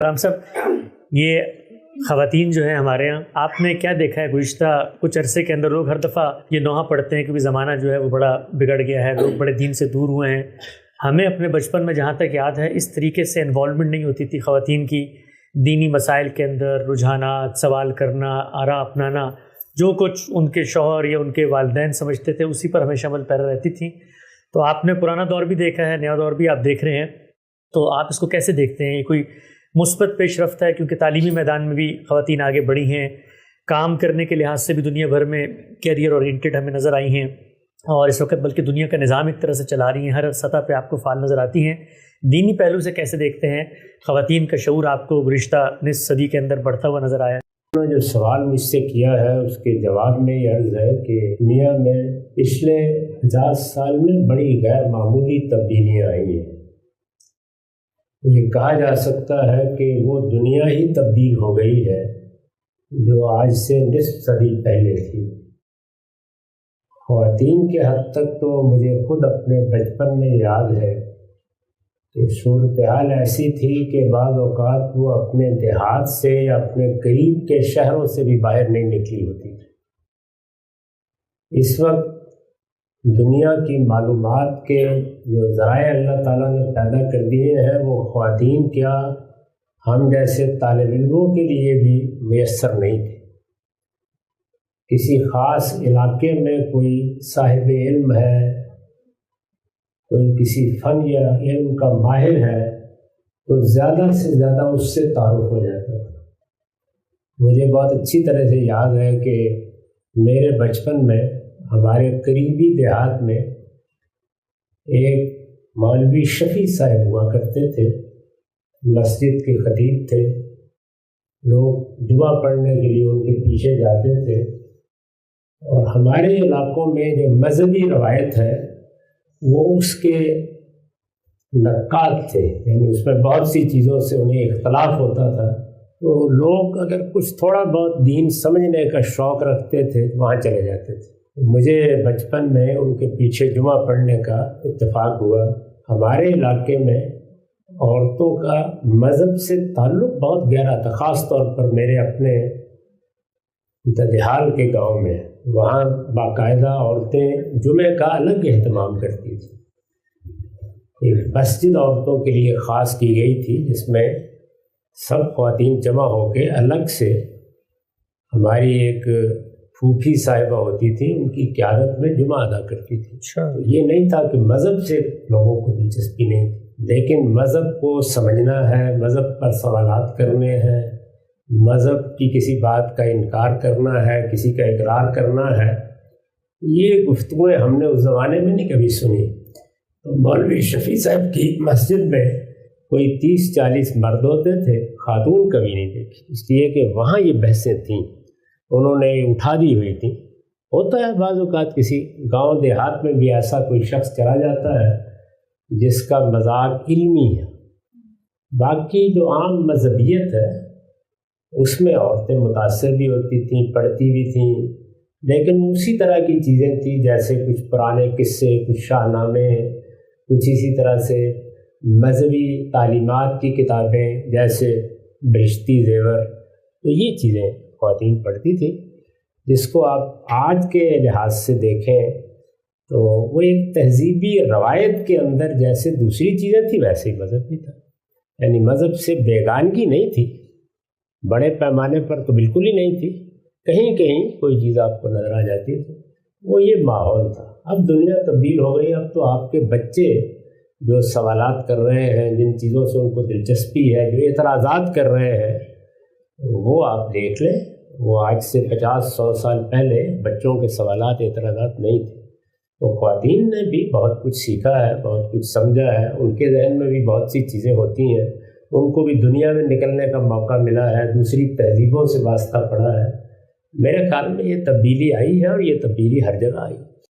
رام صاحب، یہ خواتین جو ہیں ہمارے یہاں، آپ نے کیا دیکھا ہے گزشتہ کچھ عرصے کے اندر؟ لوگ ہر دفعہ یہ نوحہ پڑھتے ہیں کہ زمانہ جو ہے وہ بڑا بگڑ گیا ہے، لوگ بڑے دین سے دور ہوئے ہیں۔ ہمیں اپنے بچپن میں جہاں تک یاد ہے اس طریقے سے انوالومنٹ نہیں ہوتی تھی خواتین کی دینی مسائل کے اندر، رجحانات، سوال کرنا، آراء اپنانا، جو کچھ ان کے شوہر یا ان کے والدین سمجھتے تھے اسی پر ہمیشہ عمل پیرا رہتی تھیں۔ تو آپ نے پرانا دور بھی دیکھا ہے، نیا دور بھی آپ دیکھ رہے ہیں، تو آپ اس کو کیسے دیکھتے ہیں؟ یہ کوئی مثبت پیش رفت ہے؟ کیونکہ تعلیمی میدان میں بھی خواتین آگے بڑھی ہیں، کام کرنے کے لحاظ سے بھی دنیا بھر میں کیریئر اورینٹڈ ہمیں نظر آئی ہیں، اور اس وقت بلکہ دنیا کا نظام ایک طرح سے چلا رہی ہیں، ہر سطح پہ آپ کو فعال نظر آتی ہیں۔ دینی پہلو سے کیسے دیکھتے ہیں؟ خواتین کا شعور آپ کو گزشتہ نصف صدی کے اندر بڑھتا ہوا نظر آیا ہے۔ جو سوال مجھ سے کیا ہے اس کے جواب میں یہ عرض ہے کہ دنیا میں پچھلے 50 سال میں بڑی غیر معمولی تبدیلیاں آئی ہیں۔ یہ کہا جا سکتا ہے کہ وہ دنیا ہی تبدیل ہو گئی ہے جو آج سے نصف صدی پہلے تھی۔ خواتین کے حد تک تو مجھے خود اپنے بچپن میں یاد ہے کہ صورتحال ایسی تھی کہ بعض اوقات وہ اپنے دیہات سے یا اپنے قریب کے شہروں سے بھی باہر نہیں نکلی ہوتی تھی۔ اس وقت دنیا کی معلومات کے جو ذرائع اللہ تعالیٰ نے پیدا کر دیے ہیں وہ خواتین کیا ہم جیسے طالب علموں کے لیے بھی میسر نہیں تھے۔ کسی خاص علاقے میں کوئی صاحب علم ہے، کوئی کسی فن یا علم کا ماہر ہے تو زیادہ سے زیادہ اس سے تعارف ہو جاتا تھا۔ مجھے بہت اچھی طرح سے یاد ہے کہ میرے بچپن میں ہمارے قریبی دیہات میں ایک مولوی شفیع صاحب ہوا کرتے تھے، مسجد کے خطیب تھے، لوگ دعا پڑھنے کے لیے ان کے پیچھے جاتے تھے، اور ہمارے علاقوں میں جو مذہبی روایت ہے وہ اس کے نقاد تھے، یعنی اس میں بہت سی چیزوں سے انہیں اختلاف ہوتا تھا، تو لوگ اگر کچھ تھوڑا بہت دین سمجھنے کا شوق رکھتے تھے وہاں چلے جاتے تھے۔ مجھے بچپن میں ان کے پیچھے جمعہ پڑھنے کا اتفاق ہوا۔ ہمارے علاقے میں عورتوں کا مذہب سے تعلق بہت گہرا تھا، خاص طور پر میرے اپنے ددھیال کے گاؤں میں، وہاں باقاعدہ عورتیں جمعے کا الگ اہتمام کرتی تھیں۔ ایک مسجد عورتوں کے لیے خاص کی گئی تھی جس میں سب خواتین جمع ہو کے الگ سے، ہماری ایک پھوپھی صاحبہ ہوتی تھی، ان کی قیادت میں جمعہ ادا کرتی تھی۔ تو یہ نہیں تھا کہ مذہب سے لوگوں کو دلچسپی نہیں تھی، لیکن مذہب کو سمجھنا ہے، مذہب پر سوالات کرنے ہیں، مذہب کی کسی بات کا انکار کرنا ہے، کسی کا اقرار کرنا ہے، یہ گفتگویں ہم نے اس زمانے میں نہیں کبھی سنی۔ تو مولوی شفیع صاحب کی مسجد میں کوئی 30-40 مرد ہوتے تھے، خاتون کبھی نہیں دیکھی، اس لیے کہ وہاں یہ بحثیں تھیں، انہوں نے اٹھا دی ہوئی تھی۔ ہوتا ہے بعض اوقات کسی گاؤں دیہات میں بھی ایسا کوئی شخص چلا جاتا ہے جس کا مذاق علمی ہے، باقی جو عام مذہبیت ہے اس میں عورتیں متاثر بھی ہوتی تھیں، پڑھتی بھی تھیں، لیکن اسی طرح کی چیزیں تھیں جیسے کچھ پرانے قصے، کچھ شاہ نامے، کچھ اسی طرح سے مذہبی تعلیمات کی کتابیں جیسے بہشتی زیور، تو یہ چیزیں خواتین پڑھتی تھیں، جس کو آپ آج کے لحاظ سے دیکھیں تو وہ ایک تہذیبی روایت کے اندر جیسے دوسری چیزیں تھیں ویسے ہی مذہب بھی تھا، یعنی مذہب سے بیگانگی نہیں تھی، بڑے پیمانے پر تو بالکل ہی نہیں تھی، کہیں کہیں کوئی چیز آپ کو نظر آ جاتی تھی، وہ یہ ماحول تھا۔ اب دنیا تبدیل ہو گئی، اب تو آپ کے بچے جو سوالات کر رہے ہیں، جن چیزوں سے ان کو دلچسپی ہے، جو اعتراضات کر رہے ہیں، وہ آپ دیکھ لیں، وہ آج سے 50-100 سال پہلے بچوں کے سوالات اعتراضات نہیں تھے۔ تو خواتین نے بھی بہت کچھ سیکھا ہے، بہت کچھ سمجھا ہے، ان کے ذہن میں بھی بہت سی چیزیں ہوتی ہیں، ان کو بھی دنیا میں نکلنے کا موقع ملا ہے، دوسری تہذیبوں سے واسطہ پڑا ہے۔ میرے خیال میں یہ تبدیلی آئی ہے اور یہ تبدیلی ہر جگہ آئی۔